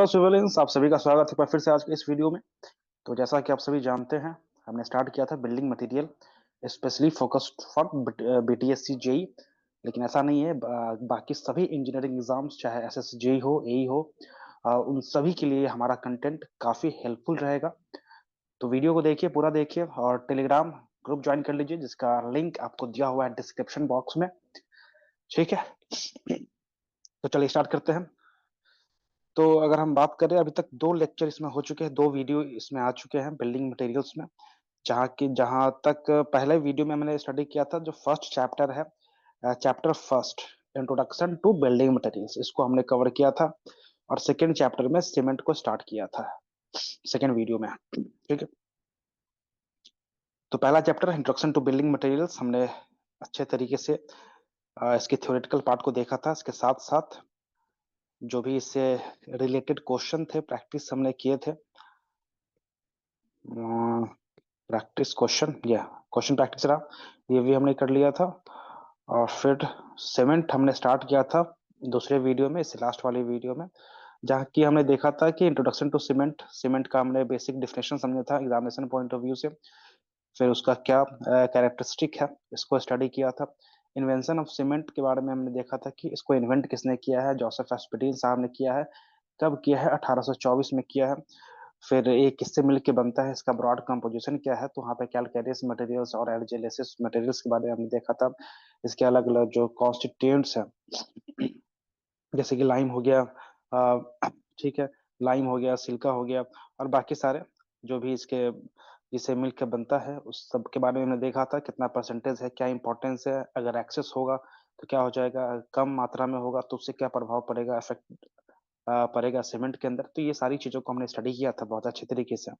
Hello civilians, आप सभी का स्वागत है एक बार फिर से आज के इस वीडियो में। तो जैसा कि आप सभी जानते हैं, हमने स्टार्ट किया था building material specially focused for BTSC JE. लेकिन ऐसा नहीं है, बाकी सभी इंजीनियरिंग एग्जाम्स चाहे एसएस जेई हो, एई हो, उन सभी के लिए हमारा कंटेंट काफी हेल्पफुल रहेगा। तो वीडियो को देखिए, पूरा देखिए और टेलीग्राम ग्रुप ज्वाइन कर लीजिए जिसका लिंक आपको दिया हुआ है डिस्क्रिप्शन बॉक्स में। ठीक है, तो चलिए स्टार्ट करते हैं। तो अगर हम बात करें, अभी तक दो लेक्चर इसमें हो चुके हैं, दो वीडियो इसमें आ चुके हैं बिल्डिंग मटेरियल्स में। जहां तक पहले वीडियो में मैंने स्टडी किया था, जो फर्स्ट चैप्टर है, chapter first introduction to building materials, इसको हमने कवर किया था। और सेकेंड चैप्टर में सीमेंट को स्टार्ट किया था सेकेंड वीडियो में। ठीक है, तो पहला chapter introduction to building materials हमने अच्छे तरीके से इसके थ्योरेटिकल पार्ट को देखा था। इसके साथ साथ जो भी इससे रिलेटेड क्वेश्चन थे, प्रैक्टिस हमने किए थे। प्रैक्टिस क्वेश्चन या क्वेश्चन प्रैक्टिस रहा, ये भी हमने कर लिया था। और फिर सीमेंट हमने स्टार्ट किया था दूसरे वीडियो में, इससे लास्ट वाले वीडियो में, जहाँ की हमने देखा था कि इंट्रोडक्शन टू सीमेंट, सीमेंट का हमने बेसिक डिफिनेशन समझा था एग्जामिनेशन पॉइंट ऑफ व्यू से। फिर उसका क्या कैरेक्टरिस्टिक है, इसको स्टडी किया था। इन्वेंशन ऑफ सीमेंट के बारे में हमने देखा था कि इसको इन्वेंट किसने किया है, जोसेफ एस्पिडिन साहब ने किया है। कब किया है? 1824 में किया है। फिर ये किससे मिलके बनता है, इसका ब्रॉड कंपोजिशन क्या है, तो वहाँ पे कैलकेरियस मटेरियल्स और एल्जिलेसिस मटेरियल्स के बारे में हमने देखा था। इसके अलग अलग जो कॉन्स्टिट्यूएंट्स हैं, जैसे कि लाइम हो गया, ठीक है, लाइम हो गया, सिल्का हो गया, और बाकी सारे जो भी इसके जिसे मिलकर बनता है, उस सब के बारे में हमने देखा था। कितना परसेंटेज है, क्या इंपॉर्टेंस है, अगर एक्सेस होगा तो क्या हो जाएगा, कम मात्रा में होगा तो उससे क्या प्रभाव पड़ेगा, इफेक्ट पड़ेगा सीमेंट के अंदर। तो ये सारी चीजों को हमने स्टडी किया था बहुत अच्छे तरीके से।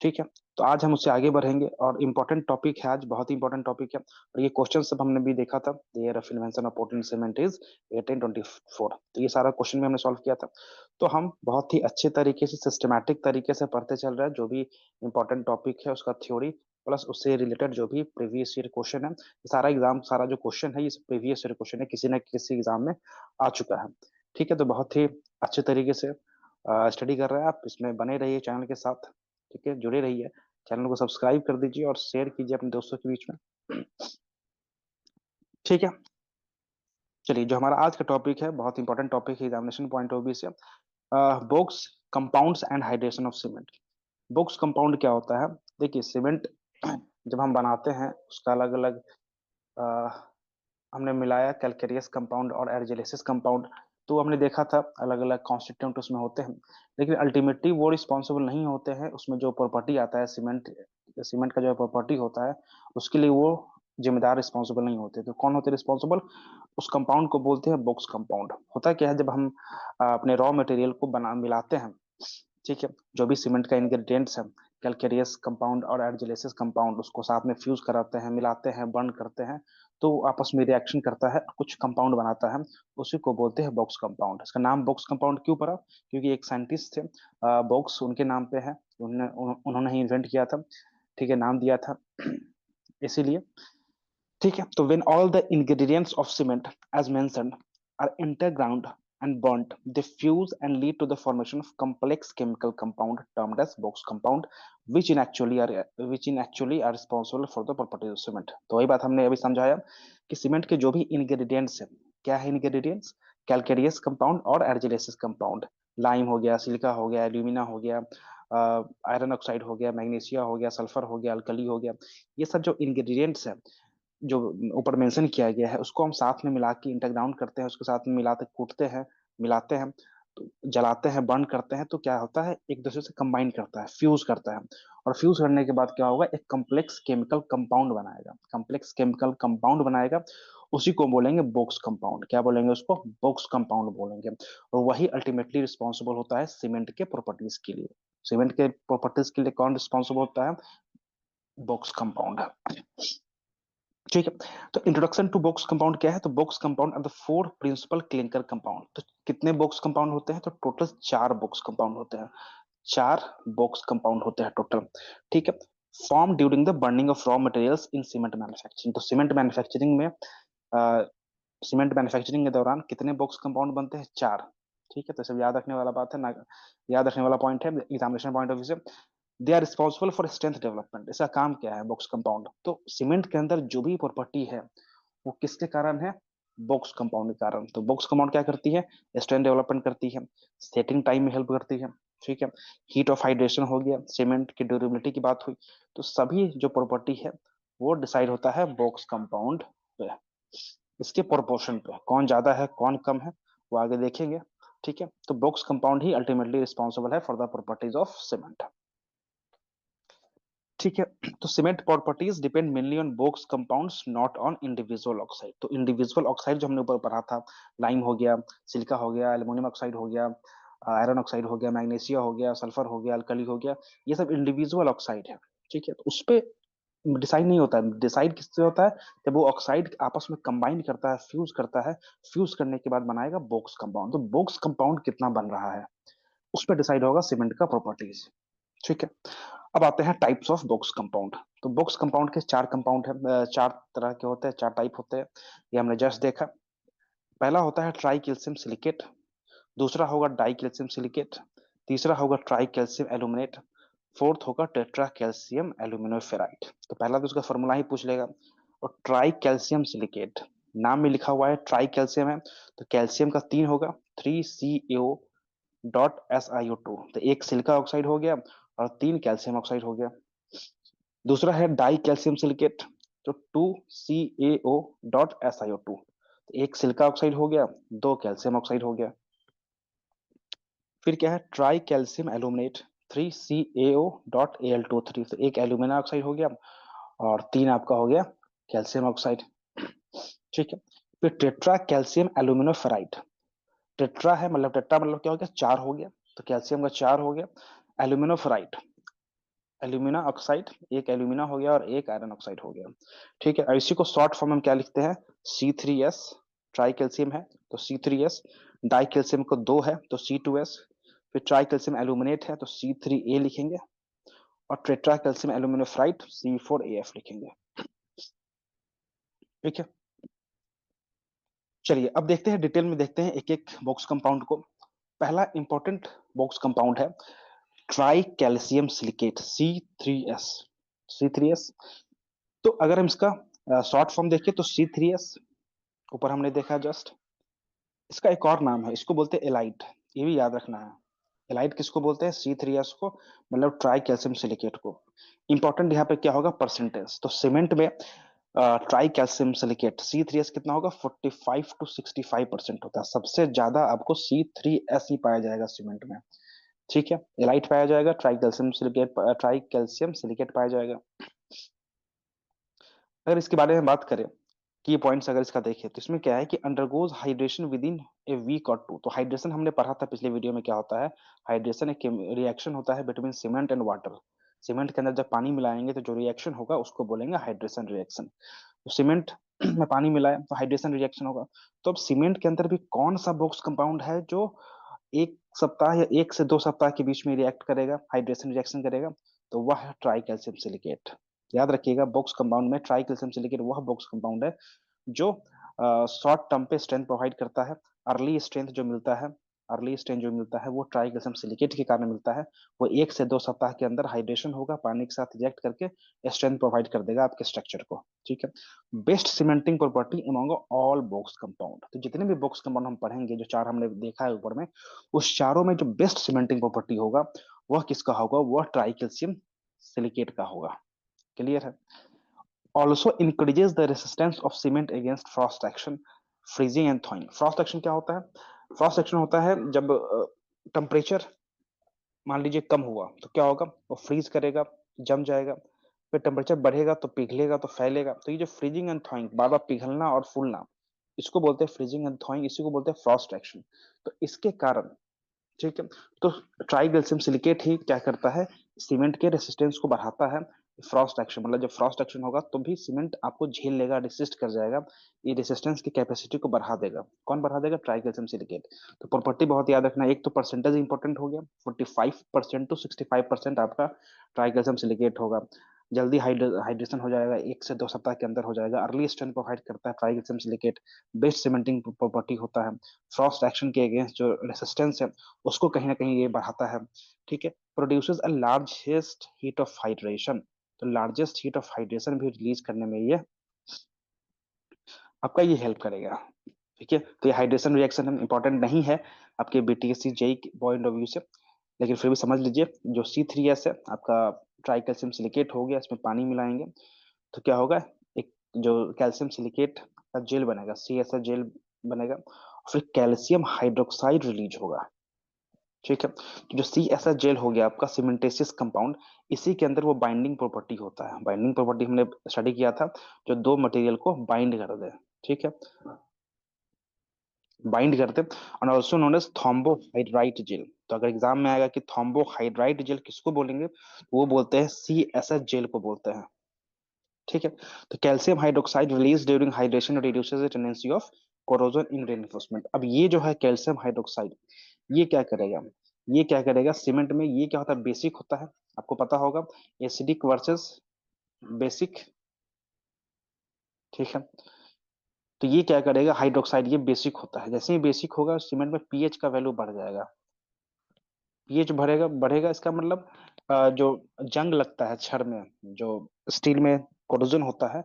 ठीक है, तो आज हम उससे आगे बढ़ेंगे और इम्पोर्टेंट टॉपिक है, आज बहुत ही इंपॉर्टेंट टॉपिक है। और ये क्वेश्चन सब हमने भी देखा था, the year of invention of Portland cement is 1824। तो ये सारा क्वेश्चन भी हमने सॉल्व किया था। तो हम बहुत ही अच्छे तरीके से, सिस्टमैटिक तरीके से पढ़ते चल रहे हैं। जो भी इंपॉर्टेंट टॉपिक है उसका थ्योरी प्लस उससे रिलेटेड जो भी प्रीवियस ईयर क्वेश्चन है, ये सारा एग्जाम, सारा जो क्वेश्चन है, ये प्रीवियस ईयर क्वेश्चन है, किसी न किसी एग्जाम में आ चुका है। ठीक है, तो बहुत ही अच्छे तरीके से स्टडी कर रहे हैं आप, इसमें बने रहिए चैनल के साथ। ठीक है, जुड़े रहिए, चैनल को सब्सक्राइब कर दीजिए और शेयर कीजिए अपने दोस्तों के बीच में। ठीक है, चलिए, जो हमारा आज का टॉपिक है बहुत इंपॉर्टेंट टॉपिक है एग्जामिनेशन पॉइंट ऑफ व्यू से। Box compounds and hydration of cement. Box compound क्या होता है? देखिए, सीमेंट जब हम बनाते हैं उसका अलग अलग हमने मिलाया, कैलकेरियस कंपाउंड और एर्जिलेसिस कंपाउंड। तो हमने देखा था अलग अलग कॉन्स्टिट्यूंट उसमें होते हैं, लेकिन अल्टीमेटली वो रिस्पॉन्सिबल नहीं होते हैं। उसमें जो प्रॉपर्टी आता है, सीमेंट सीमेंट का जो प्रॉपर्टी होता है, उसके लिए वो जिम्मेदार रिस्पॉन्सिबल नहीं होते। तो कौन होते रिस्पॉन्सिबल? उस कंपाउंड को बोलते हैं बॉक्स कंपाउंड। होता क्या है, जब हम अपने रॉ मटेरियल को बना मिलाते हैं, ठीक है, जो भी सीमेंट का इंग्रेडिएंट्स है, कैलकेरियस कंपाउंड और एर्जिलेसिस कंपाउंड, उसको साथ में फ्यूज कराते हैं, मिलाते हैं, बर्न करते हैं, तो आपस में रिएक्शन करता है, कुछ कंपाउंड बनाता है। उसी को बोलते हैं बॉक्स कंपाउंड। इसका नाम बॉक्स कंपाउंड क्यों पड़ा? क्योंकि एक साइंटिस्ट थे, बॉक्स उनके नाम पे है, उन्होंने ही इन्वेंट किया था। ठीक है, नाम दिया था इसीलिए। ठीक है, तो when all the ingredients of cement as mentioned are interground and burnt, they fuse and lead to the formation of complex chemical compound termed as box compound, which in actually are responsible for the properties of cement। तो वही बात हमने अभी समझाया कि cement के जो भी इंग्रेडिएंट्स है, क्या है इंग्रेडिएंट्स? कैलकेरियस कंपाउंड और एर्जिलेसिस कंपाउंड। लाइम हो गया, सिलिका हो गया, एल्यूमिना हो गया, आयरन ऑक्साइड हो गया, मैग्नीशिया हो गया, सल्फर हो गया, अल्कली हो गया। ये सब जो इंग्रेडिएंट्स है, जो ऊपर मेंशन किया गया है, उसको हम साथ में मिला के इंटरग्राउंड करते हैं, उसके साथ में मिलाते कूटते हैं, मिलाते हैं, तो जलाते हैं, बर्न करते हैं, तो क्या होता है, एक दूसरे से कंबाइन करता है, फ्यूज करता है। और फ्यूज करने के बाद क्या होगा, एक कम्प्लेक्स केमिकल कंपाउंड बनाएगा, कम्प्लेक्स केमिकल कंपाउंड बनाएगा। उसी को बोलेंगे बॉक्स कंपाउंड। क्या बोलेंगे उसको? बॉक्स कंपाउंड बोलेंगे। और वही अल्टीमेटली रिस्पॉन्सिबल होता है सीमेंट के प्रॉपर्टीज के लिए। सीमेंट के प्रॉपर्टीज के लिए कौन रिस्पॉन्सिबल होता है? Box compound. ठीक है, तो इंट्रोडक्शन टू बॉक्स कंपाउंड क्या है? तो Bogue's compound are the four principal clinker compound. तो कितने बॉक्स कंपाउंड होते हैं? तो टोटल चार बॉक्स कंपाउंड होते हैं। चार बॉक्स कंपाउंड होते हैं टोटल। ठीक है, form during the burning of raw materials in cement manufacturing. तो सीमेंट मैन्युफैक्चरिंग के दौरान कितने बॉक्स कंपाउंड बनते हैं? चार। ठीक है, तो सब याद रखने वाला बात है ना, याद रखने वाला पॉइंट है एग्जामिनेशन पॉइंट ऑफ व्यू से। They are responsible for strength development, इसका काम क्या है बॉक्स कंपाउंड, तो सीमेंट के अंदर जो भी प्रॉपर्टी है वो किसके कारण है, बॉक्स कंपाउंड के कारण। तो बॉक्स कंपाउंड क्या करती है, स्ट्रेंथ डेवलपमेंट करती है, सेटिंग टाइम में हेल्प करती है, ठीक है, हीट ऑफ हाइड्रेशन हो गया, सीमेंट की ड्यूरेबिलिटी की बात हुई, तो सभी जो प्रॉपर्टी है वो डिसाइड होता है बॉक्स कंपाउंड पे, इसके प्रोपोर्शन पे, कौन ज्यादा है कौन कम है वो आगे देखेंगे, ठीक है। तो बॉक्स कंपाउंड ही अल्टीमेटली रिस्पॉन्सिबल है for the properties of cement, ठीक है। तो cement properties depend mainly on box compounds not on individual oxide. तो इंडिविजुअल ऑक्साइड जो हमने ऊपर पढ़ा था, लाइम हो गया, सिलिका हो गया, एल्युमिनियम ऑक्साइड हो गया, आयरन ऑक्साइड हो गया, मैग्नीशिया हो गया, सल्फर हो गया, अल्कली हो गया, ये सब इंडिविजुअल ऑक्साइड है, ठीक है। तो उस पे डिसाइड नहीं होता है, डिसाइड किससे होता है, जब वो ऑक्साइड आपस में कंबाइन करता है, फ्यूज करता है, फ्यूज करने के बाद बनाएगा बॉक्स कंपाउंड। तो बॉक्स कंपाउंड कितना बन रहा है उस पर डिसाइड होगा सीमेंट का प्रॉपर्टीज, ठीक है। अब आते हैं टाइप्स ऑफ बॉक्स कंपाउंड। तो बॉक्स कंपाउंड के चार कंपाउंड है, चार तरह के होते हैं, चार टाइप होते हैं, ये हमने जस्ट देखा। पहला होता है ट्राई कैल्शियम सिलिकेट, दूसरा होगा डाई कैल्शियम सिलिकेट, तीसरा होगा ट्राई कैल्शियम एल्यूमिनेट, फोर्थ होगा टेट्रा कैल्शियम एल्यूमिनोफेराइड। तो पहला तो उसका फॉर्मूला ही पूछ लेगा। और ट्राई कैल्शियम सिलिकेट, नाम में लिखा हुआ है ट्राई कैल्शियम है, तो कैल्शियम का तीन होगा, 3CaO.SiO2, तो एक सिलिका ऑक्साइड हो गया और तीन कैल्शियम ऑक्साइड हो गया। दूसरा है डाई कैल्शियम सिलिकेट, तो 2CaO.SiO2, तो एक सिलिका ऑक्साइड हो गया, दो कैल्शियम ऑक्साइड हो गया। फिर क्या है ट्राई कैल्शियम एल्यूमिनेट, 3CaO.Al23, तो एक एल्यूमिना ऑक्साइड हो गया और तीन आपका हो गया कैल्शियम ऑक्साइड, ठीक है। फिर टेट्रा कैल्शियम एल्यूमिनोफेराइड, टेट्रा है मतलब टेट्रा मतलब क्या हो गया, चार हो गया, तो कैल्शियम का चार हो गया। एल्यूमिनोफेराइड, एल्यूमिना ऑक्साइड, एक एल्यूमिना हो गया और एक आयरन ऑक्साइड हो गया, ठीक है। और इसी को शॉर्ट फॉर्म में क्या लिखते हैं, C3S, ट्राई कैल्शियम है तो C3S, डाई कैल्शियम को दो है तो C2S, फिर ट्राई कैल्शियम एल्यूमिनेट है तो C3A लिखेंगे, और टेट्रा कैल्शियम एल्यूमिनोफ्राइड C4AF लिखेंगे, ठीक है। चलिए अब देखते हैं डिटेल में, देखते हैं एक एक बॉक्स कंपाउंड को। पहला इंपॉर्टेंट बॉक्स कंपाउंड है try calcium silicate, C3S, C3S। तो अगर हम इसका शॉर्ट फॉर्म देखें तो C3S, ऊपर हमने देखा जस्ट, इसका एक और नाम है, इसको बोलते हैं एलाइट, ये भी याद रखना है। एलाइट किसको बोलते हैं, C3S को, मतलब ट्राई कैल्शियम सिलिकेट को। इंपॉर्टेंट यहाँ पे क्या होगा, परसेंटेज। तो सीमेंट में ट्राई कैल्शियम सिलिकेट C3S कितना होगा, 45 to 65% होता है, सबसे ज्यादा आपको C3S ही पाया जाएगा सीमेंट में, ठीक है। एलाइट पाया जाएगा, try calcium silicate, try calcium silicate पाया जाएगा। अगर इसके बारे में बात करें, की पॉइंट्स अगर इसका देखें, तो इसमें क्या है कि undergoes hydration with in a week और टू। तो हाइड्रेशन हमने पढ़ा था पिछले वीडियो में, क्या होता है, हाइड्रेशन एक रिएक्शन होता है between cement and water. Cement के अंदर जब पानी मिलाएंगे तो जो रिएक्शन होगा उसको बोलेंगे हाइड्रेशन रिएक्शन। तो सीमेंट में पानी मिलाए तो हाइड्रेशन रिएक्शन होगा। तो अब सीमेंट के अंदर भी कौन सा बॉक्स कंपाउंड है जो एक सप्ताह या 1 से 2 सप्ताह के बीच में रिएक्ट करेगा, हाइड्रेशन रिएक्शन करेगा, तो वह है ट्राई कैल्शियम सिलिकेट। याद रखिएगा बॉक्स कंपाउंड में ट्राई कैल्शियम सिलिकेट वह बॉक्स कंपाउंड है जो शॉर्ट टर्म पे स्ट्रेंथ प्रोवाइड करता है। अर्ली स्ट्रेंथ जो मिलता है, अर्ली स्ट्रेंथ जो मिलता है वो ट्राई कैल्शियम सिलिकेट के कारण मिलता है। वो 1 से 2 सप्ताह के अंदर हाइड्रेशन होगा, पानी के साथ रिएक्ट करके स्ट्रेंथ प्रोवाइड कर देगा आपके स्ट्रक्चर को, ठीक है। Best cementing property among all box compound, तो जितने भी बॉक्स कंपाउंड हम पढ़ेंगे, जो चार हमने देखा है ऊपर में, उस चारों में जो बेस्ट सीमेंटिंग प्रॉपर्टी होगा वह किसका होगा, वह ट्राई कैल्शियम सिलिकेट का होगा। क्लियर है। Also increases the resistance of cement against Frost action, freezing and थॉइंग। Frost action क्या होता है, फ्रॉस्ट एक्शन होता है जब टेम्परेचर मान लीजिए कम हुआ तो क्या होगा, वो फ्रीज करेगा, जम जाएगा, फिर टेम्परेचर बढ़ेगा तो पिघलेगा तो फैलेगा। तो ये जो फ्रीजिंग एंड थॉइंग, बार बार पिघलना और फूलना, इसको बोलते हैं फ्रीजिंग एंड थॉइंग, इसी को बोलते हैं फ्रॉस्ट एक्शन। तो इसके कारण, ठीक है, तो ट्राई कैल्शियम सिलिकेट ही क्या करता है, सीमेंट के रेसिस्टेंस को बढ़ाता है। फ्रॉस्ट एक्शन मतलब जब फ्रॉस्ट एक्शन होगा तो भी सीमेंट आपको झेल लेगा, रेसिस्ट कर जाएगा, ये रेसिस्टेंस की कैपेसिटी को बढ़ा देगा। कौन बढ़ा देगा, ट्राई कैल्शियम सिलिकेट। तो प्रॉपर्टी बहुत याद रखना है, एक तो परसेंटेज इंपॉर्टेंट हो गया, 45% to 65% आपका ट्राई कैल्शियम सिलिकेट होगा। जल्दी हाइड्रेशन हो जाएगा, 1 से 2 सप्ताह के अंदर हो जाएगा। अर्ली स्ट्रेंथ प्रोवाइड करता है tricalcium silicate. Best cementing property होता है। फ्रॉस्ट एक्शन के अगेंस्ट जो रेसिस्टेंस है उसको कहीं ना कहीं ये बढ़ाता है। ठीक है। Produces a largest heat of hydration, तो लार्जेस्ट हीट ऑफ हाइड्रेशन भी रिलीज करने में ये आपका ये हेल्प करेगा। ठीक है। तो ये हाइड्रेशन रिएक्शन इंपॉर्टेंट नहीं है आपके BTSC JE point of view से, लेकिन फिर भी समझ लीजिए। जो C3S है आपका, ट्राई कैल्शियम सिलिकेट हो गया, इसमें पानी मिलाएंगे तो क्या होगा, एक जो कैल्शियम सिलिकेट का जेल बनेगा, CSA जेल बनेगा, फिर कैल्शियम हाइड्रोक्साइड रिलीज होगा। ठीक है। तो जो CSA जेल हो गया आपका सीमेंटेसियस कंपाउंड, इसी के अंदर वो बाइंडिंग प्रॉपर्टी होता है। बाइंडिंग प्रॉपर्टी हमने स्टडी किया था, जो दो मटेरियल को बाइंड कर दे। ठीक है। बाइंड करते और ऑल्सो नोन एज थ्रोम्बोहाइड्राइट जेल। तो अगर एग्जाम में आएगा कि थ्रोम्बोहाइड्राइट जेल किसको बोलेंगे, तो वो बोलते हैं CSH जेल को बोलते हैं। ठीक है। तो calcium hydroxide release during hydration reduces the tendency of corrosion in reinforcement. अब ये जो है कैल्शियम हाइड्रोक्साइड, ये क्या करेगा, ये क्या करेगा सीमेंट में, ये क्या होता है, बेसिक होता है, आपको पता होगा, एसिडिक वर्सेस बेसिक। ठीक है। तो ये क्या करेगा, हाइड्रोक्साइड ये बेसिक होता है, जैसे ही बेसिक होगा सीमेंट में पीएच का वैल्यू बढ़ जाएगा। पीएच बढ़ेगा, बढ़ेगा इसका मतलब जो जंग लगता है छड़ में, जो स्टील में कोरोजन होता है,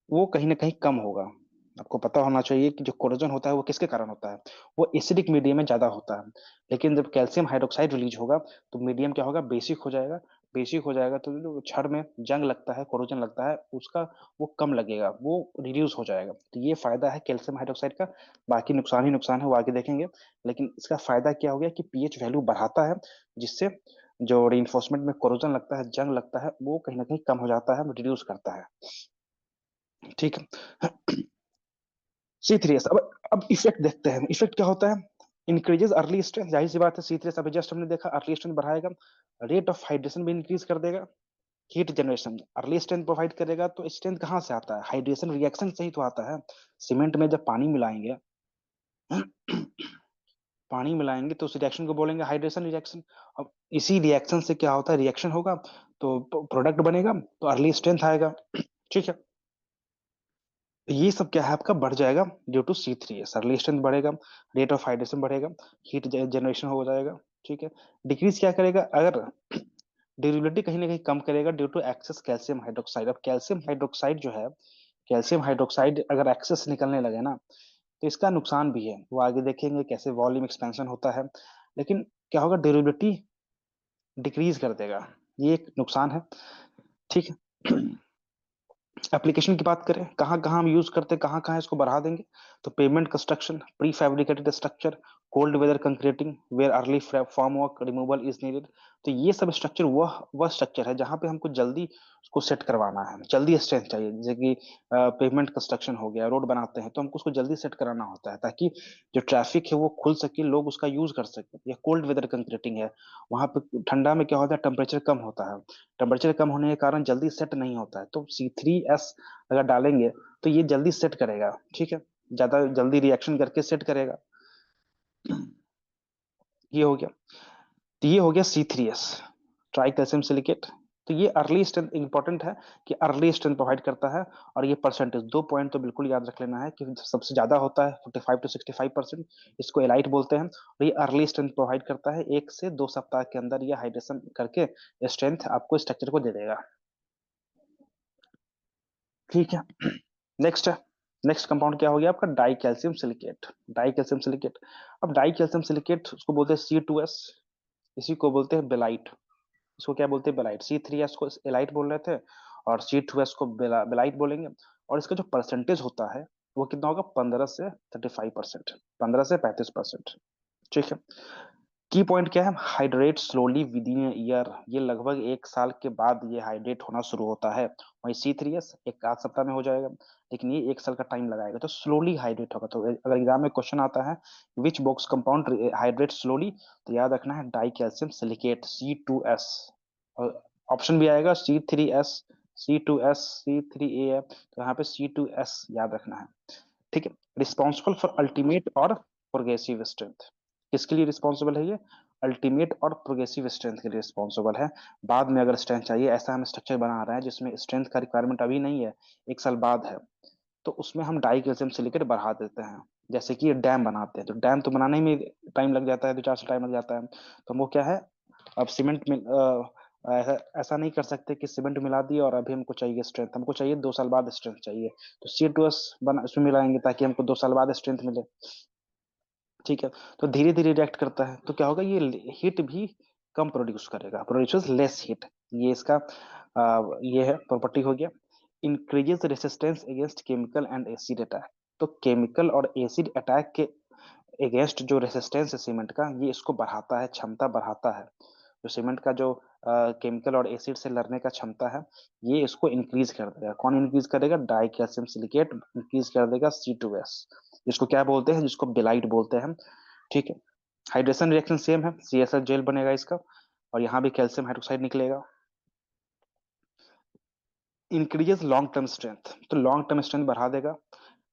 वो कहीं ना कहीं कम होगा। आपको पता होना चाहिए कि जो कोरोजन होता है वो किसके कारण होता है, वो एसिडिक मीडियम में ज्यादा होता है। लेकिन जब कैल्शियम हाइड्रोक्साइड रिलीज होगा तो मीडियम क्या होगा, बेसिक हो जाएगा। बेसिक हो जाएगा तो जो छड़ में जंग लगता है, कोरोजन लगता है उसका, वो कम लगेगा, वो रिड्यूस हो जाएगा। तो ये फायदा है कैल्शियम हाइड्रोक्साइड का। बाकी नुकसान ही नुकसान है, वो आगे देखेंगे। लेकिन इसका फायदा क्या हो गया कि पीएच वैल्यू बढ़ाता है, जिससे जो रीइंफोर्समेंट में कोरोजन लगता है, जंग लगता है, वो कहीं ना कहीं कम हो जाता है, रिड्यूस करता है। ठीक है। C3S, अब इफेक्ट देखते हैं, इफेक्ट क्या होता है। इंक्रीजेस अर्ली स्ट्रेंथ, जाहिर सी बात है C3S अभी जस्ट हमने देखा, अर्ली स्ट्रेंथ बढ़ाएगा। रेट ऑफ हाइड्रेशन भी इंक्रीज कर देगा। Heat generation, early strength provide करेगा तो स्ट्रेंथ कहाँ से आता है, हाइड्रेशन रिएक्शन से ही तो आता है। सीमेंट में जब पानी मिलाएंगे पानी मिलाएंगे तो उस रिएक्शन को बोलेंगे हाइड्रेशन रिएक्शन। अब इसी रिएक्शन से क्या होता है, रिएक्शन होगा तो प्रोडक्ट बनेगा, तो अर्ली स्ट्रेंथ आएगा। ठीक है। ये सब क्या है आपका, बढ़ जाएगा due to C3S, early strength बढ़ेगा, रेट ऑफ हाइड्रेशन बढ़ेगा, हीट जनरेशन हो जाएगा। ठीक है। डिक्रीज क्या करेगा, अगर ड्यूरेबिलिटी कहीं ना कहीं कम करेगा due to excess calcium hydroxide. अब कैल्शियम हाइड्रोक्साइड जो है, कैल्शियम हाइड्रोक्साइड अगर एक्सेस निकलने लगे ना, तो इसका नुकसान भी है, वो आगे देखेंगे कैसे वॉल्यूम एक्सपेंशन होता है। लेकिन क्या होगा, ड्यूरेबिलिटी डिक्रीज कर देगा, ये एक नुकसान है। ठीक है। एप्लीकेशन की बात करें, कहाँ कहाँ हम यूज करते हैं, कहाँ कहाँ इसको बढ़ा देंगे, तो pavement construction, pre fabricated structure, cold weather concreting where early form work removal is needed. तो ये सब स्ट्रक्चर वह स्ट्रक्चर है जहाँ पे हमको जल्दी उसको सेट करवाना है, जल्दी स्ट्रेंथ चाहिए। जैसे कि पेमेंट कंस्ट्रक्शन हो गया, रोड बनाते हैं तो हमको उसको जल्दी सेट कराना होता है, ताकि जो ट्रैफिक है वो खुल सके, लोग उसका यूज कर सके। या कोल्ड वेदर कंक्रीटिंग है, वहां पे ठंडा में क्या होता है, टेम्परेचर कम होता है, टेम्परेचर कम होने के कारण जल्दी सेट नहीं होता है। तो C3S अगर डालेंगे तो ये जल्दी सेट करेगा। ठीक है। ज्यादा जल्दी रिएक्शन करके सेट करेगा। ये हो गया। तो ये हो गया C3S, ट्राई कैल्शियम सिलिकेट। तो ये अर्ली स्ट्रेंथ इंपॉर्टेंट है, कि अर्ली स्ट्रेंथ प्रोवाइड करता है। और ये परसेंटेज, 2 पॉइंट तो बिल्कुल याद रख लेना है कि सबसे ज्यादा होता है 45 to 65%, इसको एलाइट बोलते हैं। और ये अर्ली स्ट्रेंथ प्रोवाइड करता है, 1 से 2 सप्ताह के अंदर ये हाइड्रेशन करके स्ट्रेंथ आपको स्ट्रक्चर को दे देगा। ठीक है। नेक्स्ट है, नेक्स्ट कंपाउंड क्या हो गया आपका, die calcium silicate. Die calcium silicate, अब डाई कैल्शियम सिलिकेट उसको बोलते हैं C2S, इसी को बोलते हैं बेलाइट। इसको क्या बोलते हैं, बेलाइट। C3S को एलाइट बोल रहे थे, और C2S को बेलाइट बोलेंगे। और इसका जो परसेंटेज होता है वो कितना होगा, 15 से 35%, 15 से 35%। ठीक है। की पॉइंट क्या है, hydrate slowly with in year, ये लगभग 1 साल के बाद ये हाइड्रेट होना शुरू होता है। वहीं C3S एक आध सप्ताह में हो जाएगा, लेकिन ये 1 साल का टाइम लगाएगा, तो स्लोली हाइड्रेट होगा। तो अगर एग्जाम में क्वेश्चन आता है which box compound hydrate slowly, तो याद रखना है डाई कैल्शियम सिलिकेट C2S। और ऑप्शन भी आएगा C3S, C2S, C3A, तो यहाँ पे C2S याद रखना है। ठीक है। रिस्पॉन्सिबल फॉर अल्टीमेट और प्रोग्रेसिव स्ट्रेंथ, किसके लिए रिस्पॉन्सिबल है ये, अल्टीमेट और प्रोग्रेसिव स्ट्रेंथ के लिए रिस्पॉन्सिबल है। बाद में अगर स्ट्रेंथ चाहिए, ऐसा हम स्ट्रक्चर बना रहे हैं जिसमें स्ट्रेंथ का रिक्वायरमेंट अभी नहीं है, 1 साल बाद है, तो उसमें हम डाई कैल्शियम सिलिकेट बढ़ा देते हैं। जैसे कि डैम बनाते हैं, तो डैम तो बनाने में टाइम लग जाता है, 2 4 साल टाइम लग जाता है, तो वो क्या है, अब सीमेंट में ऐसा ऐसा नहीं कर सकते कि सीमेंट मिला दिए और अभी हमको चाहिए स्ट्रेंथ, हमको चाहिए 2 साल बाद स्ट्रेंथ चाहिए, तो C2S बना उसमें मिलाएंगे ताकि हमको 2 साल बाद स्ट्रेंथ मिले। ठीक है, तो धीरे धीरे रिएक्ट करता है, तो क्या होगा, ये हीट भी कम प्रोड्यूस करेगा, प्रोड्यूस लेस हीट। ये इसका ये है प्रॉपर्टी हो गया। Increases resistance against chemical and acid attack. तो केमिकल और एसिड अटैक के अगेंस्ट जो रेसिस्टेंस है सीमेंट का, ये इसको बढ़ाता है, क्षमता बढ़ाता है। जो सीमेंट का जो केमिकल और एसिड से लड़ने का क्षमता है, ये इसको इंक्रीज कर देगा। कौन इंक्रीज करेगा? डाई कैल्शियम सिलिकेट इंक्रीज कर देगा C2S, जिसको क्या बोलते हैं, जिसको बेलाइट बोलते हैं। ठीक है, हाइड्रेशन रिएक्शन सेम है, CSH जेल बनेगा इसका, और यहाँ भी कैल्शियम हाइड्रोक्साइड निकलेगा। इंक्रीजेस लॉन्ग टर्म स्ट्रेंथ, तो लॉन्ग टर्म स्ट्रेंथ बढ़ा देगा,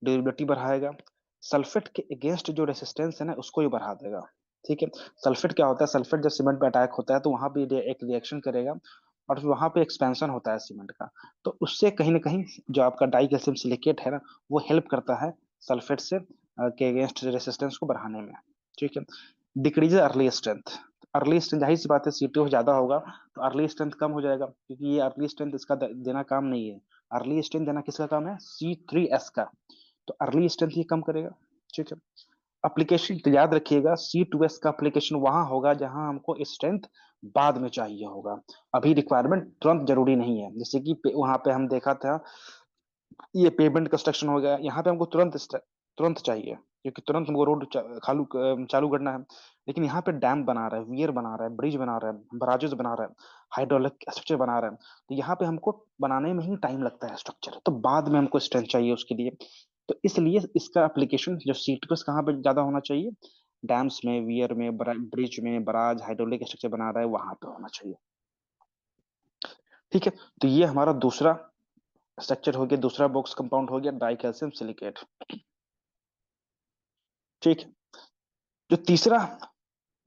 ड्यूरेबिलिटी बढ़ाएगा। सल्फेट के अगेंस्ट जो रेसिस्टेंस है ना, उसको ही बढ़ा देगा। ठीक है, सल्फेट क्या होता है, सल्फेट जब सीमेंट पे अटैक होता है तो वहां भी एक रिएक्शन करेगा, और फिर वहां पे एक्सपेंशन होता है सीमेंट का, तो उससे कहीं ना कहीं जो आपका डाई कैल्शियम सिलिकेट है ना, वो हेल्प करता है सल्फेट से के अगेंस्ट रेसिस्टेंस को बढ़ाने में। ठीक है, decrease early strength. Early strength, जाहिर सी बात है, C2 ज्यादा होगा तो अर्ली स्ट्रेंथ कम हो जाएगा, क्योंकि ये अर्ली स्ट्रेंथ इसका देना काम नहीं है। अर्ली स्ट्रेंथ देना किसका काम है? C3S का, तो अर्ली स्ट्रेंथ ये कम करेगा। ठीक है, एप्लीकेशन तो याद रखिएगा, C2S का एप्लीकेशन वहां होगा जहां हमको स्ट्रेंथ बाद में चाहिए होगा, अभी रिक्वायरमेंट तुरंत जरूरी नहीं है। जैसे कि वहां पे हम देखा था, ये पेमेंट कंस्ट्रक्शन हो गया, यहाँ पे हमको तुरंत तुरंत चाहिए, क्योंकि तुरंत हमको रोड चालू करना है। लेकिन यहाँ पे डैम बना रहा है, वियर बना रहा है, ब्रिज बना रहा है, बराजेस बना रहा है, हाइड्रोलिक स्ट्रक्चर बना रहा है, तो यहाँ पे हमको बनाने में ही टाइम लगता है स्ट्रक्चर, तो बाद में हमको स्ट्रेंथ चाहिए उसके लिए। तो इसलिए इसका एप्लीकेशन जो C2S कहाँ पे ज्यादा होना चाहिए? डैम्स में, वियर में, ब्रिज में, बराज, हाइड्रोलिक स्ट्रक्चर बना रहा है, वहां पे होना चाहिए। ठीक है, तो ये हमारा दूसरा स्ट्रक्चर हो गया, दूसरा बॉक्स कंपाउंड हो गया डाई कैल्शियम सिलिकेट। ठीक है, जो तीसरा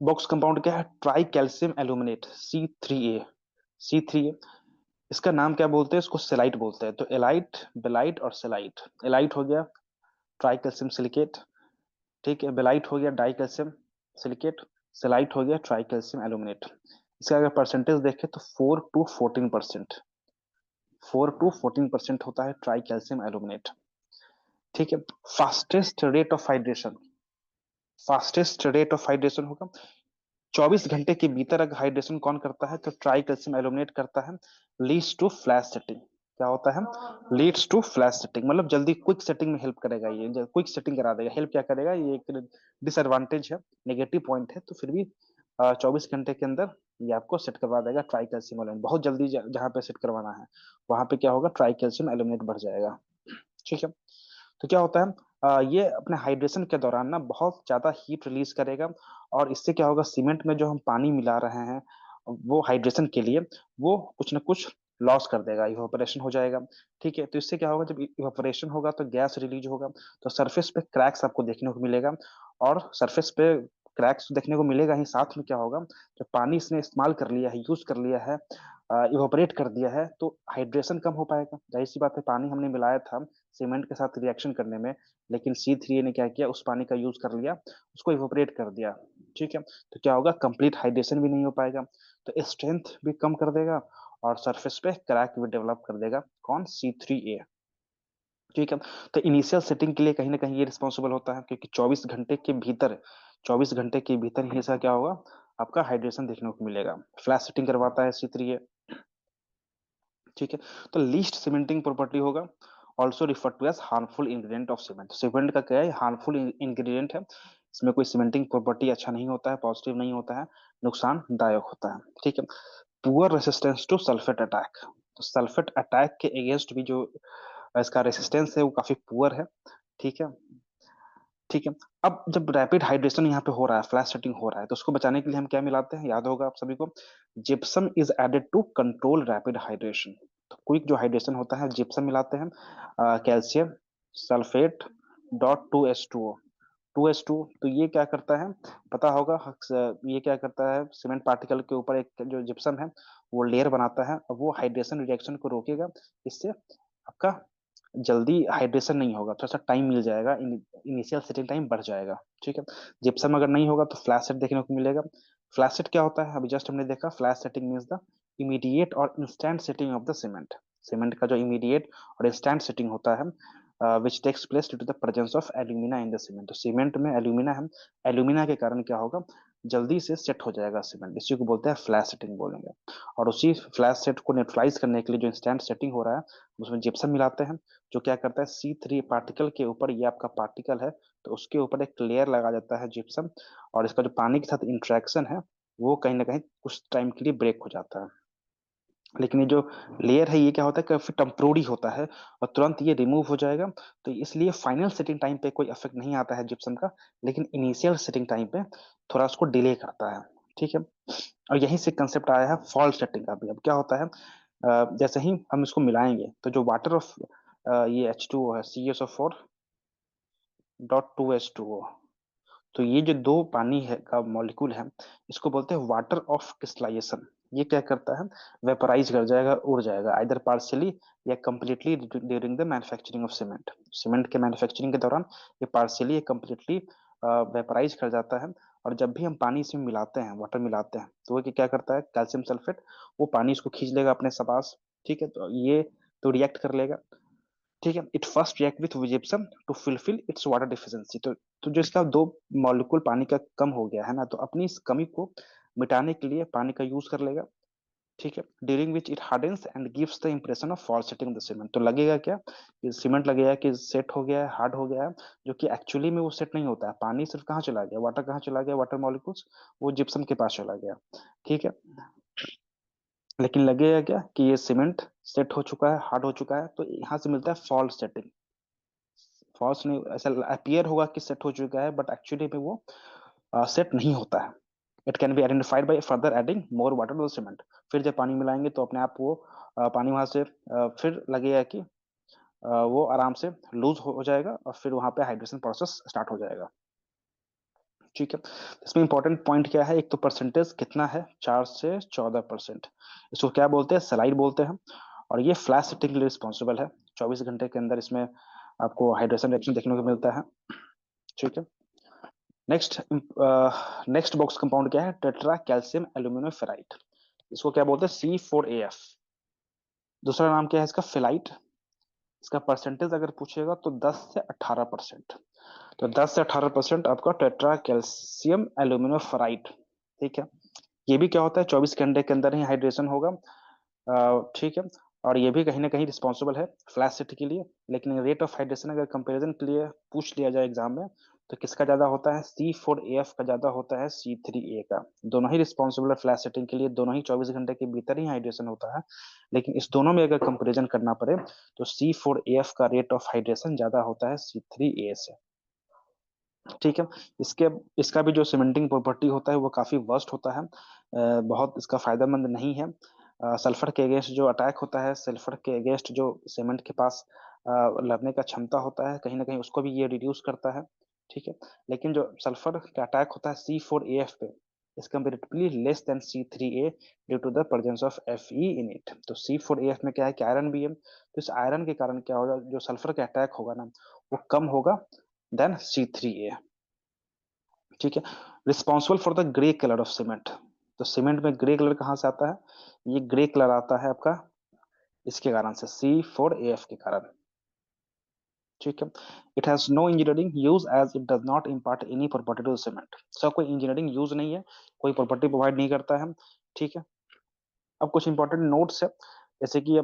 बॉक्स कंपाउंड क्या है? Try calcium aluminate, C3A। C3A, इसका नाम क्या बोलते हैं? इसको सेलाइट बोलते हैं, तो एलाइट, बेलाइट और सेलाइट। एलाइट हो गया ट्राई कैल्शियम सिलिकेट, ठीक है, बेलाइट हो गया डाई कैल्शियम सिलिकेट, सेलाइट हो गया ट्राई कैल्शियम एल्यूमिनेट। इसका अगर परसेंटेज देखें तो 4 to 14%, 4 to 14% होता है ट्राई कैल्शियम एल्यूमिनेट। ठीक है, fastest rate of hydration, fastest rate of hydration होगा 24 घंटे के भीतर। अगर हाइड्रेशन कौन करता है, तो ट्राई कैल्शियम एल्यूमिनेट करता है। लीड्स टू फ्लैश सेटिंग, क्या होता है? लीड्स टू फ्लैश सेटिंग, मतलब जल्दी क्विक सेटिंग में हेल्प करेगा, ये क्विक सेटिंग करा देगा। हेल्प क्या करेगा, ये एक डिसएडवांटेज है, नेगेटिव पॉइंट है, तो फिर भी 24 घंटे के अंदर ये आपको सेट करवा देगा ट्राई कैल्शियम एल्यूमिनेट। बहुत जल्दी जहाँ पे सेट करवाना है वहां पे क्या होगा, ट्राई कैल्शियम एल्यूमिनेट बढ़ जाएगा। ठीक है, तो क्या होता है, ये अपने हाइड्रेशन के दौरान ना बहुत ज्यादा हीट रिलीज करेगा, और इससे क्या होगा, सीमेंट में जो हम पानी मिला रहे हैं वो हाइड्रेशन के लिए, वो कुछ ना कुछ लॉस कर देगा, इवापोरेशन हो जाएगा। ठीक है, तो इससे क्या होगा, जब इवापोरेशन होगा तो गैस रिलीज होगा, तो सरफेस पे क्रैक्स आपको देखने को मिलेगा, और सरफेस पे क्रैक्स देखने को मिलेगा ही, साथ में क्या होगा, जब पानी इसने इस्तेमाल कर लिया है, यूज कर लिया है, इवापोरेट कर दिया है, तो हाइड्रेशन कम हो पाएगा। जाहिर सी बात है, पानी हमने मिलाया था सीमेंट के साथ रिएक्शन करने में, लेकिन C3A ने क्या किया, उस पानी का यूज कर लिया, उसको इवोपरेट कर दिया। ठीक है, तो क्या होगा, कंप्लीट हाइड्रेशन भी नहीं हो पाएगा, तो स्ट्रेंथ भी कम कर देगा, और सरफेस पे क्रैक भी डेवलप कर देगा। कौन? C3A। ठीक है, तो इनिशियल सेटिंग के लिए कहीं ना कहीं ये रिस्पॉन्सिबल होता है, क्योंकि 24 घंटे के भीतर ही ऐसा क्या होगा, आपका हाइड्रेशन देखने को मिलेगा। फ्लैश सेटिंग करवाता है C3A। ठीक है, तो लीस्ट सीमेंटिंग प्रॉपर्टी होगा, also refer to as harmful ingredient of cement. Cement का क्या है, हार्मफुल इंग्रेडिएंट है, इसमें कोई सीमेंटिंग प्रॉपर्टी अच्छा नहीं होता है, पॉजिटिव नहीं होता है, नुकसानदायक होता है। ठीक है, poor resistance to sulphate attack, तो सल्फेट अटैक के अगेंस्ट भी जो इसका रेसिस्टेंस है वो काफी पुअर है। ठीक है, ठीक है, अब जब रैपिड हाइड्रेशन यहाँ पे हो रहा है, फ्लैश सेटिंग हो रहा है, तो उसको बचाने के लिए हम क्या मिलाते हैं, याद होगा आप सभी को, gypsum is added to control rapid hydration. तो क्विक जो हाइड्रेशन होता है, जिप्सम मिलाते हैं, कैल्शियम सल्फेट .2H2O, 2s2। तो ये क्या करता है, पता होगा, ये क्या करता है, सीमेंट पार्टिकल के ऊपर एक जो जिप्सम है वो लेयर बनाता है, और वो हाइड्रेशन रिएक्शन को रोकेगा। इससे आपका जल्दी हाइड्रेशन नहीं होगा, थोड़ा सा टाइम मिल जाएगा, इनिशियल सेटिंग टाइम बढ़ जाएगा। ठीक है। जिप्सम अगर नहीं होगा तो फ्लैश सेट देखने को मिलेगा। फ्लैश सेट क्या होता है, अभी जस्ट हमने देखा, flash setting means the immediate और instant setting of the cement. Cement का जो इमीडिएट और इंस्टेंट सेटिंग होता है which takes place due to the presence of alumina in the cement. तो सीमेंट में एल्यूमिना है, एल्यूमिना के कारण क्या होगा, जल्दी से सेट हो जाएगा सीमेंट, इसी को बोलते हैं फ्लैश सेटिंग बोलेंगे। और उसी फ्लैश सेट को न्यूट्रलाइज करने के लिए जो इंस्टेंट सेटिंग हो रहा है उसमें जिप्सम मिलाते हैं, जो क्या करता है, C3 पार्टिकल के ऊपर, ये आपका पार्टिकल है तो उसके ऊपर एक लेयर लगा जाता है जिप्सम, और इसका जो पानी के साथ इंट्रैक्शन है वो कहीं ना कहीं कुछ टाइम के लिए ब्रेक हो जाता है। लेकिन ये जो लेयर है ये क्या होता है, काफी टेम्प्रोरी होता है और तुरंत ये रिमूव हो जाएगा। तो इसलिए फाइनल सेटिंग टाइम पे कोई इफेक्ट नहीं आता है जिप्सम का, लेकिन इनिशियल सेटिंग टाइम पे थोड़ा उसको डिले करता है। ठीक है। और यहीं से कंसेप्ट आया है फॉल्ट सेटिंग का भी। अब क्या होता है, जैसे ही हम इसको मिलाएंगे तो जो वाटर ऑफ ये H2O है, CSO4.2H2O, तो ये जो दो पानी है का मॉलिक्यूल है, इसको बोलते हैं वाटर ऑफ क्रिस्टलाइजेशन। ये क्या करता है, वेपराइज कर जाएगा, उड़ जाएगा, आइदर पार्शियली या completely during the manufacturing of cement. Cement के मैन्युफैक्चरिंग के दौरान ये पार्शियली या कंप्लीटली वेपराइज कर जाता है। और जब भी हम पानी इसमें मिलाते हैं, वाटर मिलाते हैं, तो वो क्या करता है, कैल्शियम सल्फेट वो पानी इसको खींच लेगा अपने पास। ठीक है। तो ये तो रिएक्ट कर लेगा। ठीक है। It first react with gypsum to fulfil its water deficiency. तो जो इसका दो मॉलिक्यूल पानी का कम हो गया है ना, तो अपनी इस कमी को मिटाने के लिए पानी का यूज कर लेगा। ठीक है। During which it hardens and gives the impression of fall setting the cement. तो लगेगा क्या, कि सीमेंट लगेगा कि सेट हो गया है, हार्ड हो गया है, जो कि एक्चुअली में वो सेट नहीं होता है। पानी सिर्फ कहाँ चला गया, वाटर कहाँ चला गया, वाटर मॉलिक्यूल्स वो जिप्सम के पास चला गया। ठीक है। लेकिन लगेगा क्या कि ये सीमेंट सेट हो चुका है, हार्ड हो चुका है, तो यहाँ से मिलता है फॉल्ट सेटिंग। फॉल्स नहीं, ऐसा अपीयर होगा कि सेट हो चुका है, बट एक्चुअली में वो सेट नहीं होता है। It can be identified by further adding more water to cement. फिर जब पानी मिलाएंगे तो अपने आप वो पानी वहां से फिर लगेगा कि वो आराम से लूज हो जाएगा, और फिर वहां पे हाइड्रेशन प्रोसेस स्टार्ट हो जाएगा। ठीक है। इसमें इंपॉर्टेंट पॉइंट क्या है, एक तो परसेंटेज कितना है, 4 से 14%। इसको क्या बोलते हैं, सलाइड बोलते हैं। और ये फ्लैश सेटिंग के लिए रिस्पॉन्सिबल है। 24 घंटे के अंदर इसमें आपको हाइड्रेशन रिएक्शन देखने को मिलता है। ठीक है। नेक्स्ट नेक्स्ट बॉक्स कंपाउंड क्या है, टेट्रा कैल्शियम एल्यूमिनो फेराइट। इसको क्या बोलते हैं, C4AF। दूसरा नाम क्या है इसका, फेलाइट। इसका परसेंटेज अगर पूछेगा तो 10 से 18%। तो 10 से 18% आपका टेट्रा कैल्शियम एल्यूमिनो फेराइट। ठीक है। ये भी क्या होता है, 24 घंटे के अंदर ही हाइड्रेशन होगा। ठीक है। और ये भी कहीं ना कहीं रिस्पॉन्सिबल है फ्लैश सेट के लिए। लेकिन रेट ऑफ हाइड्रेशन अगर कंपैरिजन के लिए पूछ लिया जाए एग्जाम में, तो किसका ज्यादा होता है, C4AF का ज्यादा होता है C3A का। दोनों ही रिस्पॉन्सिबल है फ्लैश सेटिंग के लिए, दोनों ही 24 घंटे के भीतर ही हाइड्रेशन होता है। लेकिन इस दोनों में अगर कंपैरिजन करना पड़े तो C4AF का रेट ऑफ हाइड्रेशन ज्यादा होता है C3A से। ठीक है। इसके इसका भी जो सीमेंटिंग प्रॉपर्टी होता है वो काफी वर्स्ट होता है, बहुत इसका फायदेमंद नहीं है। सल्फर के अगेंस्ट जो अटैक होता है, सल्फर के अगेंस्ट जो सीमेंट के पास लड़ने का क्षमता होता है, कहीं ना कहीं उसको भी ये रिड्यूस करता है। ठीक है। लेकिन जो सल्फर का अटैक होता है C4AF पे, is comparatively less than C3A due to the presence of Fe in it. तो C4AF में क्या है कि आयरन भी है, तो इस आयरन के कारण क्या होगा, जो सल्फर का अटैक होगा ना वो कम होगा देन C3A। ठीक है। Responsible for the grey colour of cement. तो सीमेंट में ग्रे कलर कहाँ से आता है, ये ग्रे कलर आता है आपका इसके कारण से, C4AF के कारण। ठीक है। It has no engineering use as it does not impart any property to cement. इसका कोई इंजीनियरिंग यूज नहीं है, कोई प्रॉपर्टी प्रोवाइड नहीं करता है। ठीक है। अब कुछ इंपॉर्टेंट नोट्स है, जैसे कि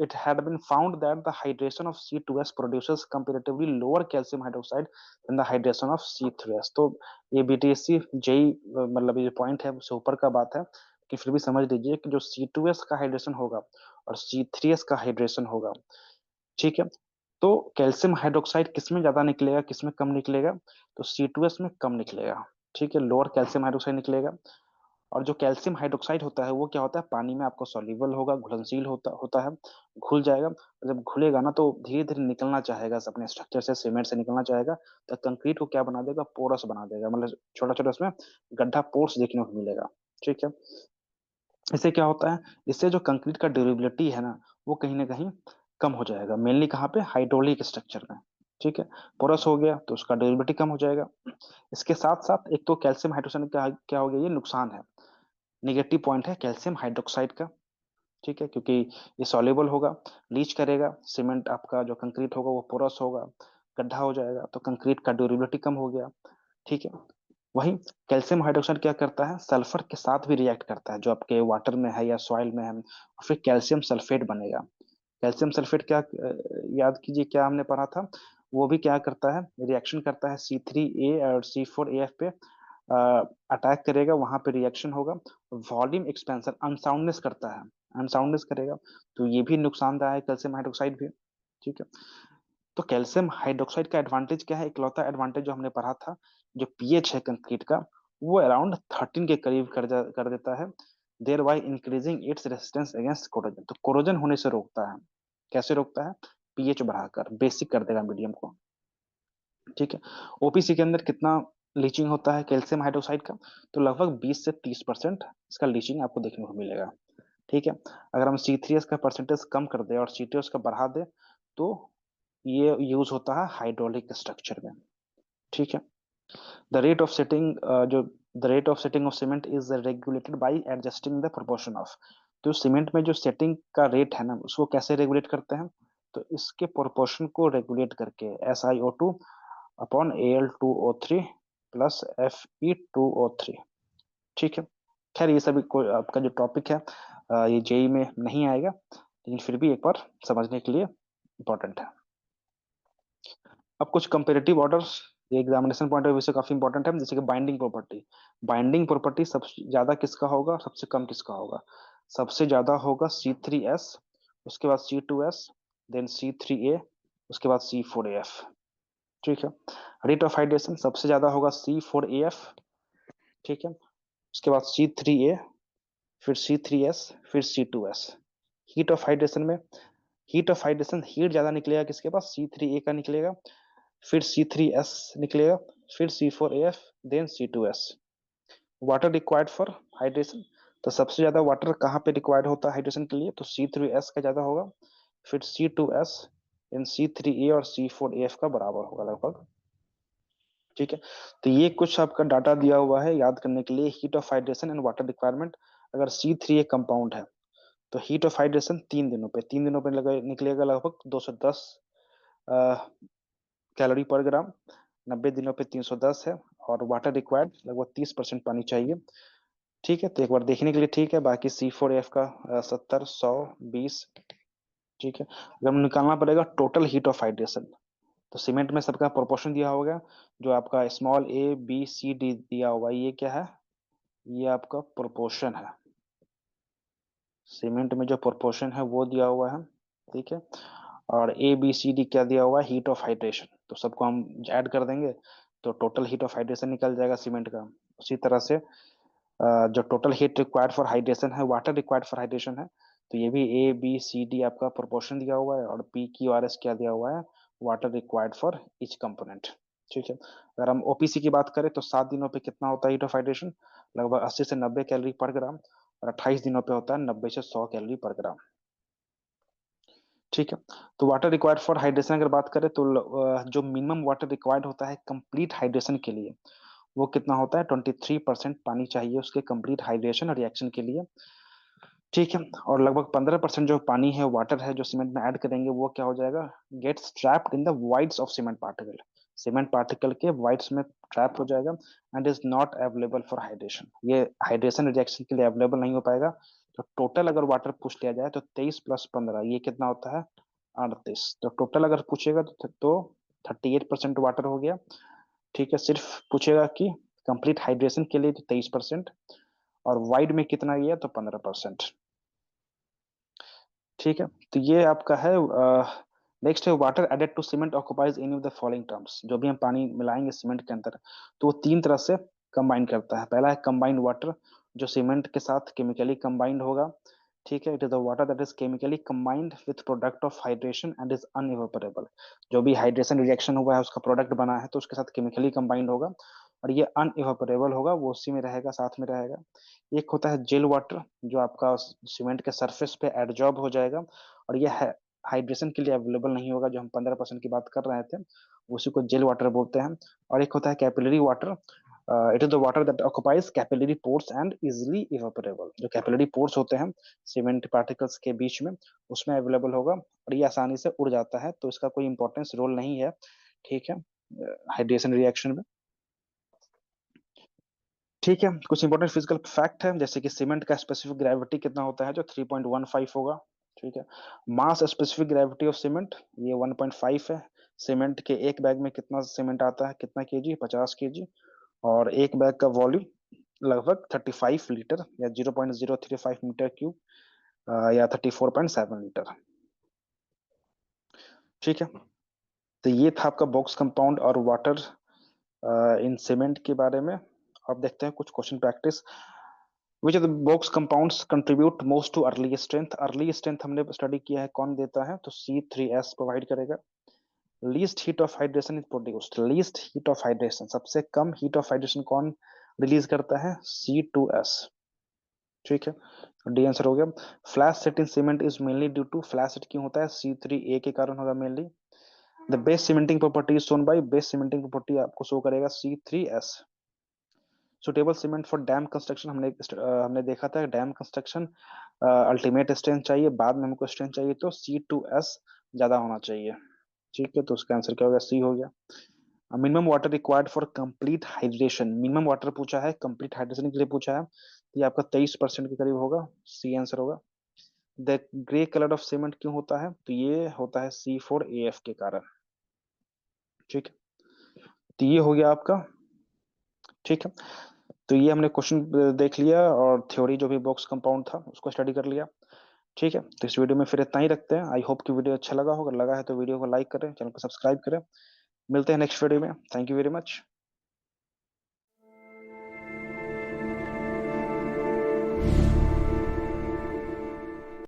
it had been found that the hydration of C2S produces comparatively lower calcium hydroxide than the hydration of C3S। तो ये BTSC जेई मतलब ये पॉइंट है उससे ऊपर का बात है, कि फिर भी समझ लीजिए कि जो C2S का हाइड्रेशन होगा और C3S का हाइड्रेशन होगा, ठीक है, तो कैल्शियम हाइड्रोक्साइड किसमें ज्यादा निकलेगा, किसमें कम निकलेगा, तो C2S में कम निकलेगा। ठीक है, लोअर कैल्शियम हाइड्रोक्साइड निकलेगा। और जो कैल्शियम हाइड्रोक्साइड होता है वो क्या होता है, पानी में आपको सॉल्युबल होगा, घुलनशील होता होता है, घुल जाएगा। जब घुलेगा ना तो धीरे धीरे निकलना चाहेगा अपने स्ट्रक्चर से, सीमेंट से निकलना चाहेगा, तो कंक्रीट को क्या बना देगा, पोरस बना देगा, मतलब छोटा छोटा उसमें गड्ढा, पोर्स देखने को मिलेगा। ठीक है। इससे क्या होता है, इससे जो कंक्रीट का ड्यूरेबिलिटी है ना, वो कहीं ना कहीं कम हो जाएगा, मेनली कहाँ पे, हाइड्रोलिक स्ट्रक्चर में। ठीक है। पोरस हो गया तो उसका ड्यूरेबिलिटी कम हो जाएगा। इसके साथ साथ एक तो कैल्शियम हाइड्रोक्साइड का क्या हो गया, ये नुकसान है, निगेटिव पॉइंट है कैल्शियम हाइड्रोक्साइड का। ठीक है, क्योंकि ये सॉल्युबल होगा, लीच करेगा, सीमेंट आपका जो कंक्रीट होगा वो पोरस होगा, गड्ढा हो जाएगा, तो कंक्रीट का ड्यूरेबिलिटी कम हो गया। ठीक है। वही कैल्शियम हाइड्रोक्साइड क्या करता है, सल्फर के साथ भी रिएक्ट करता है, जो आपके वाटर में है या सॉइल में है, और फिर कैल्शियम सल्फेट बनेगा। कैल्शियम सल्फेट क्या, याद कीजिए क्या हमने पढ़ा था, वो भी क्या करता है, रिएक्शन करता है C3A और C4AF पे, अटैक करेगा, वहां पे रिएक्शन होगा, वॉल्यूम एक्सपेंशन, अनसाउंडनेस करता है, अनसाउंडनेस करेगा, तो ये भी नुकसानदायक है कैल्शियम हाइड्रोक्साइड भी। ठीक है। तो कैल्शियम हाइड्रोक्साइड का एडवांटेज क्या है, इकलौता एडवांटेज जो हमने पढ़ा था, जो पीएच है कंक्रीट का, वो अराउंड 13 के करीब कर देता है, thereby increasing its resistance against corrosion, तो कोरोजन होने से रोकता है। कैसे रोकता है, पीएच बढ़ाकर, बेसिक कर देगा मीडियम को। ठीक है। ओपीसी के अंदर कितना लीचिंग होता है कैल्शियम हाइड्रोक्साइड का, तो लगभग 20 से 30% इसका लीचिंग आपको देखने को मिलेगा। ठीक है। अगर हम C3S का परसेंटेज कम कर दे और C2S का बढ़ा दे, तो ये यूज होता है हाइड्रोलिक स्ट्रक्चर में। ठीक है। द रेट ऑफ सेटिंग जो the rate of setting of cement is regulated by adjusting the proportion of, तो सीमेंट में जो सेटिंग का रेट है ना, उसको कैसे रेगुलेट करते हैं, तो इसके प्रोपोर्शन को रेगुलेट करके SiO2 upon Al2O3 plus Fe2O3। ठीक है। खैर ये सभी कोई आपका जो टॉपिक है, ये जेई में नहीं आएगा, लेकिन फिर भी एक बार समझने के लिए इम्पोर्टेंट है। अब कुछ कंपेरेटिव ऑर्डर्स, ये एग्जामिनेशन पॉइंट ऑफ व्यू से काफी इंपॉर्टेंट है, जैसे कि बाइंडिंग प्रॉपर्टी। बाइंडिंग प्रॉपर्टी सबसे ज्यादा किसका होगा, सबसे कम किसका होगा, सबसे ज्यादा होगा C3S, उसके बाद C2S, देन C3A, उसके बाद C4AF। ठीक है। रेट ऑफ हाइड्रेशन सबसे ज्यादा होगा C4AF। ठीक है। उसके बाद C3A, फिर C3S, फिर C2S। हीट ऑफ हाइड्रेशन में, हीट ऑफ हाइड्रेशन, हीट ज्यादा निकलेगा किसके पास, C3A का निकलेगा, फिर C3S निकलेगा, फिर C4AF, then C2S। Water required for hydration, तो सबसे ज्यादा वाटर कहाँ पे रिक्वायर्ड होता है हाइड्रेशन के लिए, तो C3S का ज्यादा होगा, फिर C2S, देन C3A और C4AF का बराबर होगा लगभग। ठीक है। तो ये कुछ आपका डाटा दिया हुआ है याद करने के लिए, heat of hydration and water requirement. अगर C3A कंपाउंड है तो हीट ऑफ हाइड्रेशन 3 दिनों पे निकलेगा लगभग 210 कैलोरी पर ग्राम, 90 दिनों पे 310 है, और वाटर रिक्वायर्ड लगभग 30% पानी चाहिए। ठीक है, तो एक बार देखने के लिए ठीक है, बाकी C4F का 70, 100, 20। ठीक है। अगर हम निकालना पड़ेगा टोटल हीट ऑफ हाइड्रेशन, तो सीमेंट में सबका प्रोपोर्शन दिया होगा, जो आपका small a b c d दिया होगा, ये क्या है, ये आपका प्रोपोर्शन है, सीमेंट में जो प्रोपोर्शन है वो दिया हुआ है। ठीक है। और A B C D क्या दिया हुआ है, हीट ऑफ हाइड्रेशन, तो सबको हम ऐड कर देंगे तो टोटल हीट ऑफ हाइड्रेशन निकल जाएगा सीमेंट का। उसी तरह से जो total heat required for hydration है, वाटर रिक्वायर्ड फॉर हाइड्रेशन है, तो ये भी A B C D आपका प्रोपोर्शन दिया हुआ है, और P Q R S क्या दिया हुआ है, water required for each component. ठीक है। अगर हम OPC की बात करें तो 7 दिनों पे कितना होता है हीट ऑफ हाइड्रेशन, लगभग 80 से 90 कैलोरी पर ग्राम, और 28 दिनों पे होता है 90 से 100 कैलोरी पर ग्राम। ठीक है। तो वाटर रिक्वायर्ड फॉर हाइड्रेशन अगर बात करें तो जो मिनिमम वाटर रिक्वायर्ड होता है कंप्लीट हाइड्रेशन के लिए, वो कितना होता है, 23% पानी चाहिए उसके कंप्लीट हाइड्रेशन और रिएक्शन के लिए। ठीक है। और लगभग 15% जो पानी है, वाटर है, जो सीमेंट में ऐड करेंगे, वो क्या हो जाएगा, gets trapped in the voids of cement particle, cement particle के वाइड्स में ट्रैप हो जाएगा, and is not available for hydration, ये हाइड्रेशन रिएक्शन के लिए अवेलेबल नहीं हो पाएगा। तो टोटल अगर वाटर पूछ लिया जाए तो 23 + 15 ये कितना होता है, 38। तो टोटल अगर पूछेगा तो 38% वाटर हो गया। ठीक है। सिर्फ पूछेगा कि कंप्लीट हाइड्रेशन के लिए तो 23%, और वाइड में कितना गया तो 15%। ठीक है। तो ये आपका है। नेक्स्ट है water added to cement occupies any of the following terms, जो भी हम पानी मिलाएंगे सीमेंट के अंदर तो वो 3 तरह से कंबाइन करता है। पहला है कंबाइंड वाटर, जो सीमेंट के साथ केमिकली कंबाइंड होगा, ठीक है। It is the water that is chemically combined with product of hydration and is unevaporable. जो भी हाइड्रेशन रिएक्शन हुआ है उसका प्रोडक्ट बना है तो उसके साथ केमिकली कंबाइंड होगा और ये अनइवेपोरेबल होगा, वो उसी में रहेगा, साथ में रहेगा। एक होता है जेल वाटर, जो आपका सीमेंट के सरफेस पे एडजॉर्ब हो जाएगा और ये हाइड्रेशन के लिए अवेलेबल नहीं होगा, जो हम 15% की बात कर रहे थे, उसी को जेल वाटर बोलते हैं। और एक होता है capillary water. It is the water that occupies capillary pores and easily evaporable. जो कैपिलरी पोर्स होते हैं सीमेंट पार्टिकल्स के बीच में, उसमें अवेलेबल होगा और ये आसानी से उड़ जाता है, तो इसका कोई इंपॉर्टेंस रोल नहीं है, ठीक है, हाइड्रेशन रिएक्शन में। ठीक है, कुछ इंपॉर्टेंट फिजिकल फैक्ट है, जैसे कि सीमेंट का स्पेसिफिक ग्रेविटी कितना होता है, जो 3.15 होगा, ठीक है। मास स्पेसिफिक ग्रेविटी ऑफ सीमेंट ये 1.5 है। सीमेंट के एक बैग में कितना सीमेंट आता है, कितना केजी, 50 केजी। और एक बैग का वॉल्यूम लगभग 35 लीटर या 0.035 मीटर क्यूब, या 34.7 लीटर, ठीक है। तो ये था आपका बॉक्स कंपाउंड और वाटर इन सीमेंट के बारे में। अब देखते हैं कुछ question practice. Which of the box compounds contribute most too early strength. Early strength हमने स्टडी किया है कौन देता है, तो C3S प्रोवाइड करेगा। Least heat of hydration is produced. Least heat of hydration, सबसे कम हीट ऑफ हाइड्रेशन कौन रिलीज करता है, C2S, ठीक है। डी आंसर हो गया। Flash set in cement is mainly due to, flash set क्यों होता है, C3A के कारण होगा mainly. The best cementing property is shown by, best cementing property आपको शो करेगा C3S। Suitable cement for dam construction, हमने देखा था डैम कंस्ट्रक्शन अल्टीमेट स्ट्रेंथ चाहिए, बाद में हमको स्ट्रेंथ चाहिए तो C2S ज्यादा होना चाहिए, ठीक है। तो उसका आंसर क्या होगा, सी हो गया। Minimum water required for complete hydration, minimum water पूछा है कंप्लीट हाइड्रेशन के लिए पूछा है, तो ये आपका 23% के करीब होगा, सी आंसर होगा। The grey colour of cement क्यों होता है, तो ये होता है C4AF के कारण, ठीक है। तो ये हो गया आपका, ठीक है। तो ये हमने क्वेश्चन देख लिया और थ्योरी जो भी बॉक्स कंपाउंड था उसको स्टडी कर लिया, ठीक है। तो इस वीडियो में फिर इतना ही रखते हैं। आई होप कि वीडियो अच्छा लगा होगा, लगा है तो वीडियो को लाइक करें, चैनल को सब्सक्राइब करें। मिलते हैं नेक्स्ट वीडियो में। Thank you very much.